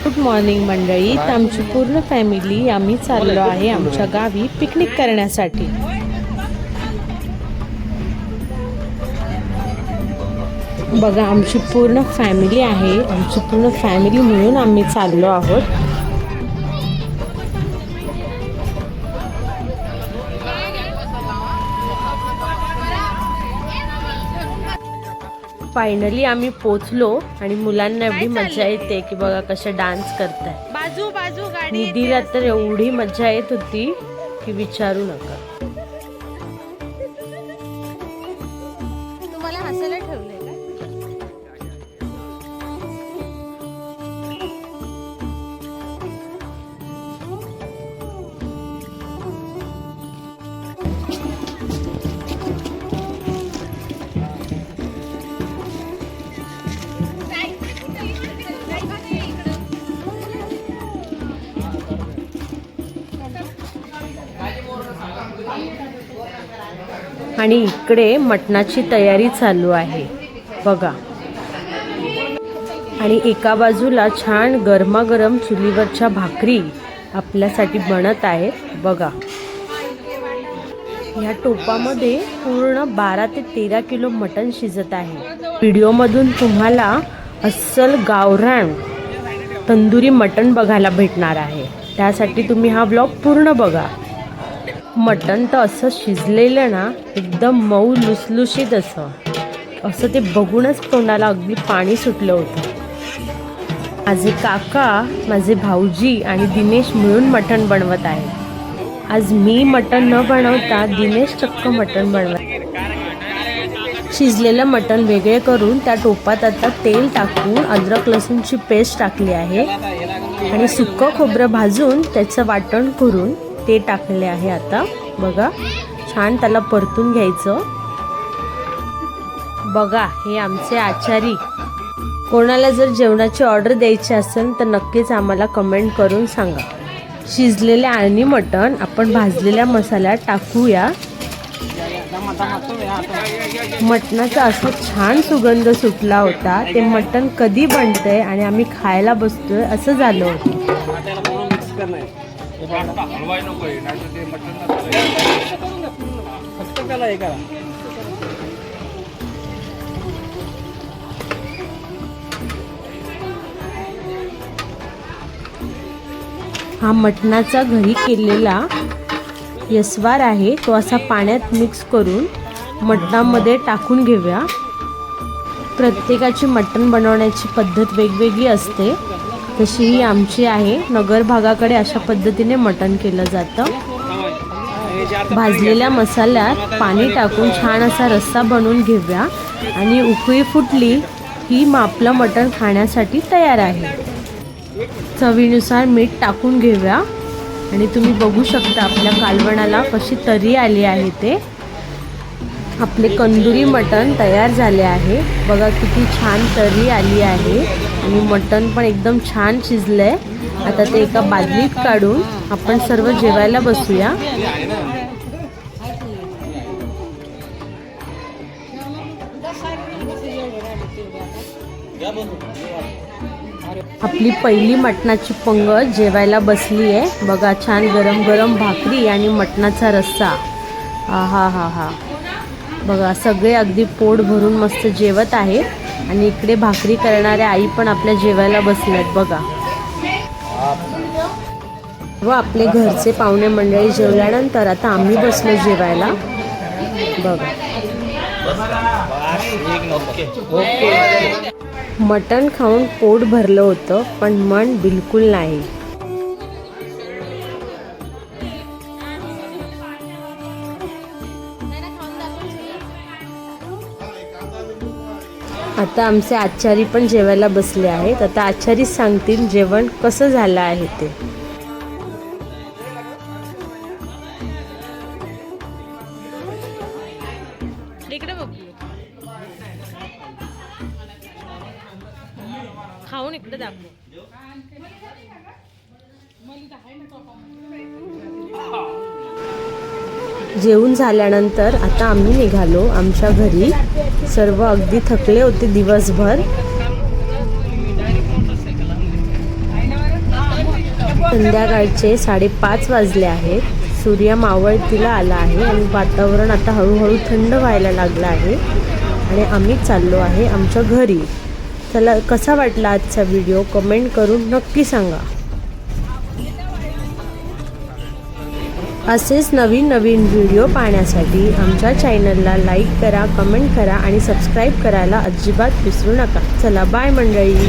Good morning मंडळी. आमची पूर्ण फॅमिली आम्ही चाललो आहे आमच्या गावी पिकनिक करण्यासाठी. बघा आमची पूर्ण फॅमिली आहे. आमची पूर्ण फॅमिली मिळून आम्ही चाललो आहोत. फायनली आम्ही पोचलो आणि मुलांना एवढी मजा येते की बघा कसे डान्स करतात. बाजू बाजू गाडी. निधीला तर एवढी मजा येत होती की विचारू नका. तुम्हाला हसायला ठेवलंय का? आणि इकडे मटणाची तयारी चालू आहे बघा. आणि एका बाजूला छान गरमागरम चुलीवरच्या भाकरी आपल्यासाठी बनत आहेत बघा. या टोपामध्ये पूर्ण 12 ते 13 किलो मटण शिजत आहे. व्हिडिओमधून तुम्हाला अस्सल गावरान तंदुरी मटण बघायला भेटणार आहे. त्यासाठी तुम्ही हा व्लॉग पूर्ण बघा. मटण तर असं शिजलेलं ना, एकदम मऊ लुसलुशीत असं ते बघूनच तोंडाला अगदी पाणी सुटलं होतं. माझे काका, माझे भाऊजी आणि दिनेश मिळून मटण बनवत आहेत. आज मी मटण न बनवता दिनेश चक्क मटण बनवत. शिजलेलं मटण वेगळे करून त्या टोपात आता तेल टाकून अद्रक लसूणची पेस्ट टाकली आहे आणि सुकं खोबरं भाजून त्याचं वाटण करून ते टाकले आहे. आता बघा छान त्याला परतून घ्यायचं. बघा हे आमचे आचारी. कोणाला जर जेवणाची ऑर्डर द्यायची असेल तर नक्कीच आम्हाला कमेंट करून सांगा. शिजलेले आणि मटण आपण भाजलेल्या मसाल्यात टाकूया. मटणाचा असा छान सुगंध सुटला होता. ते मटण कधी बनतंय आणि आम्ही खायला बसतोय असं झालं होतं. हा मटणाचा घरी केलेला यसवार आहे. तो असा पाण्यात मिक्स करून मटणामध्ये टाकून घेऊया. प्रत्येकाची मटण बनवण्याची पद्धत वेगवेगळी असते. तशी ही आमची आहे. नगर भागाकडे अशा पद्धतीने मटण केलं जातं. भाजलेल्या मसाल्यात पाणी टाकून छान असा रस्सा बनवून घेऊया आणि उकळी फुटली की मग आपलं मटण खाण्यासाठी तयार आहे. चवीनुसार मीठ टाकून घेऊया आणि तुम्ही बघू शकता आपल्या कालवणाला कशी तरी आली आहे. ते आपले कंदुरी मटण तयार झाले आहे. बघा किती छान तरी आली आहे आणि मटण पण एकदम छान शिजलंय. आता ते एका बादलीत काढून आपण सर्व जेवायला बसूया. आपली पहिली मटणाची पंगत जेवायला बसली आहे. बघा छान गरम गरम भाकरी आणि मटणाचा रस्सा. हा हा हा बघा सगळे अगदी पोट भरून मस्त जेवत आहेत आणि इकडे भाकरी करणाऱ्या आई पण आपल्या जेवायला बसल्यात बघा. व आपले घरचे पाहुणे मंडळी जेवल्यानंतर आता आम्ही बसलो जेवायला बघा. मटण खाऊन पोट भरलं होतं पण मन बिलकुल नाही. आता आमचे आचारी पण जेवायला बसले आहेत. आता आचारीच सांगतील जेवण कसं झालं आहे ते. खाऊन इकडे दाखव. जेवून झाल्यानंतर आता आम्ही निघालो आमच्या घरी. सर्व अगदी थकले होते दिवसभर. संध्याकाळचे 5:30 वाजले आहेत. सूर्य मावळतीला आला आहे आणि वातावरण आता हळूहळू थंड व्हायला लागलं आहे आणि आम्ही चाललो आहे आमच्या घरी. चला, कसा वाटला आजचा व्हिडिओ कमेंट करून नक्की सांगा. असेच नवीन नवीन व्हिडिओ पाहण्यासाठी आमच्या चॅनलला लाईक करा, कमेंट करा आणि सबस्क्राईब करायला अजिबात विसरू नका. चला, बाय मंडळी.